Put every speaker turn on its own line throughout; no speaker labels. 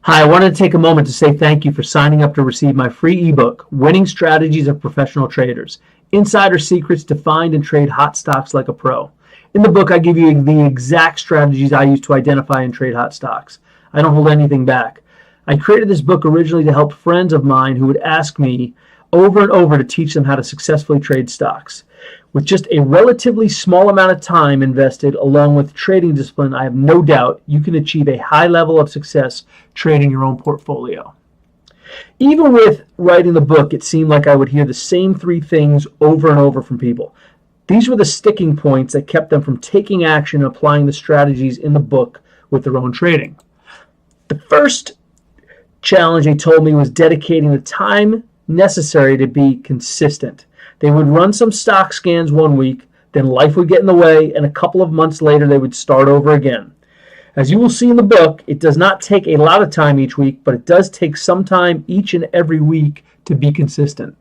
Hi, I wanted to take a moment to say thank you for signing up to receive my free ebook, Winning Strategies of Professional Traders, Insider Secrets to Find and Trade Hot Stocks Like a Pro. In the book, I give you the exact strategies I use to identify and trade hot stocks. I don't hold anything back. I created this book originally to help friends of mine who would ask me over and over to teach them how to successfully trade stocks. With just a relatively small amount of time invested along with trading discipline, I have no doubt you can achieve a high level of success trading your own portfolio. Even with writing the book, it seemed like I would hear the same three things over and over from people. These were the sticking points that kept them from taking action and applying the strategies in the book with their own trading. The first challenge they told me was dedicating the time necessary to be consistent. They would run some stock scans one week, then life would get in the way, and a couple of months later they would start over again. As you will see in the book, it does not take a lot of time each week, but it does take some time each and every week to be consistent.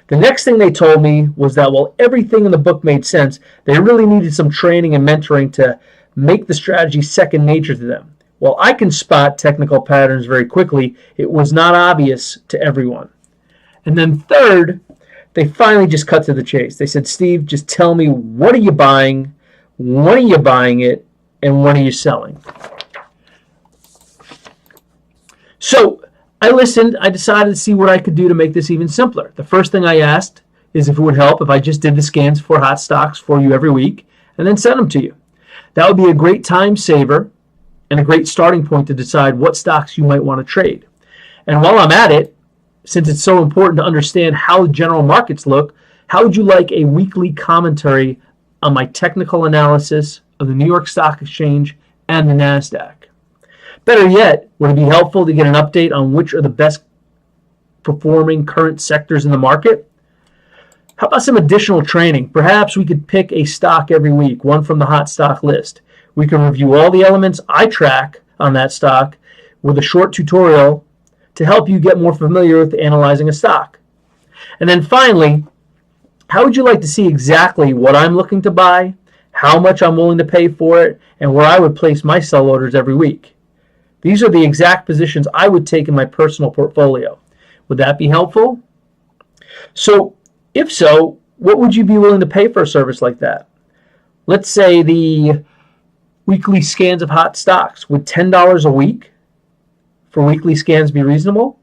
The next thing they told me was that while everything in the book made sense, they really needed some training and mentoring to make the strategy second nature to them. While I can spot technical patterns very quickly, it was not obvious to everyone. And then third, they finally just cut to the chase. They said, Steve, just tell me, what are you buying, when are you buying it, and when are you selling? So I listened. I decided to see what I could do to make this even simpler. The first thing I asked is if it would help if I just did the scans for hot stocks for you every week and then sent them to you. That would be a great time saver and a great starting point to decide what stocks you might want to trade. And while I'm at it, since it's so important to understand how general markets look, how would you like a weekly commentary on my technical analysis of the New York Stock Exchange and the NASDAQ? Better yet, would it be helpful to get an update on which are the best performing current sectors in the market? How about some additional training? Perhaps we could pick a stock every week, one from the hot stock list. We can review all the elements I track on that stock with a short tutorial to help you get more familiar with analyzing a stock. And then finally, how would you like to see exactly what I'm looking to buy, how much I'm willing to pay for it, and where I would place my sell orders every week? These are the exact positions I would take in my personal portfolio. Would that be helpful? So, if so, what would you be willing to pay for a service like that? Let's say the weekly scans of hot stocks. Would $10 a week for weekly scans be reasonable?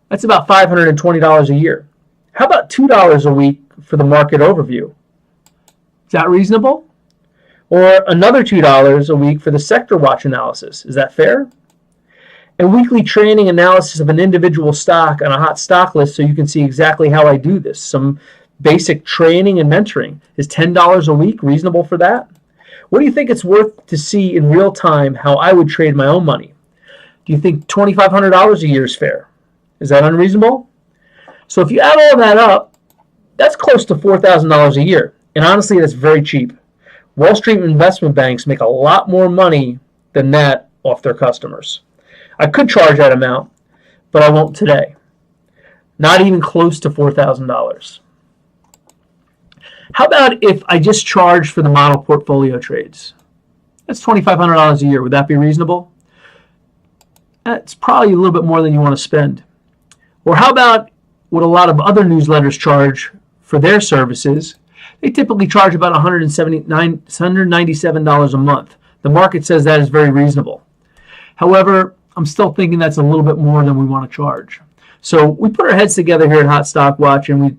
That's about $520 a year. How about $2 a week for the market overview? Is that reasonable? Or another $2 a week for the sector watch analysis. Is that fair? And weekly training analysis of an individual stock on a hot stock list so you can see exactly how I do this. Some basic training and mentoring. Is $10 a week reasonable for that? What do you think it's worth to see in real time how I would trade my own money? Do you think $2,500 a year is fair? Is that unreasonable? So if you add all that up, that's close to $4,000 a year. And honestly, that's very cheap. Wall Street investment banks make a lot more money than that off their customers. I could charge that amount, but I won't today. Not even close to $4,000. How about if I just charge for the model portfolio trades? That's $2,500 a year. Would that be reasonable? That's probably a little bit more than you want to spend. Or how about what a lot of other newsletters charge for their services? They typically charge about $197 a month. The market says that is very reasonable. However, I'm still thinking that's a little bit more than we want to charge. So we put our heads together here at Hot Stock Watch and we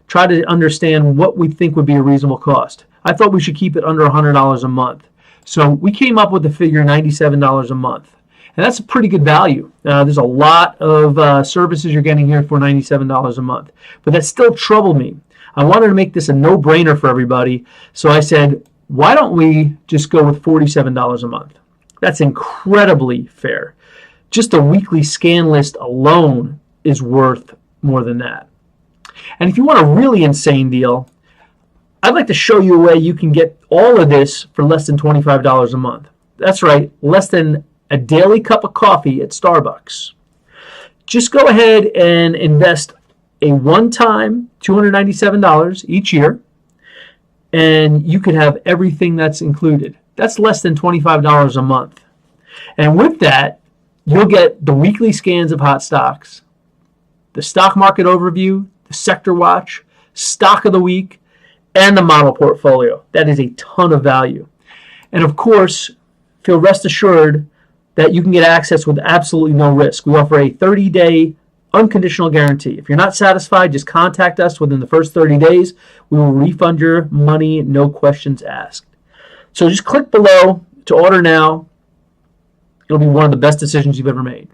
try to understand what we think would be a reasonable cost. I thought we should keep it under $100 a month. So we came up with the figure $97 a month. And that's a pretty good value. There's a lot of services you're getting here for $97 a month. But that still troubled me. I wanted to make this a no-brainer for everybody. So I said, why don't we just go with $47 a month? That's incredibly fair. Just a weekly scan list alone is worth more than that. And if you want a really insane deal, I'd like to show you a way you can get all of this for less than $25 a month. That's right, less than a daily cup of coffee at Starbucks. Just go ahead and invest a one-time $297 each year, and you could have everything that's included. That's less than $25 a month. And with that, You'll get the weekly scans of hot stocks, the stock market overview, the sector watch, stock of the week, and the model portfolio. That is a ton of value. And of course, feel rest assured that you can get access with absolutely no risk. We offer a 30-day unconditional guarantee. If you're not satisfied, just contact us within the first 30 days. We will refund your money, no questions asked. So just click below to order now. It'll be one of the best decisions you've ever made.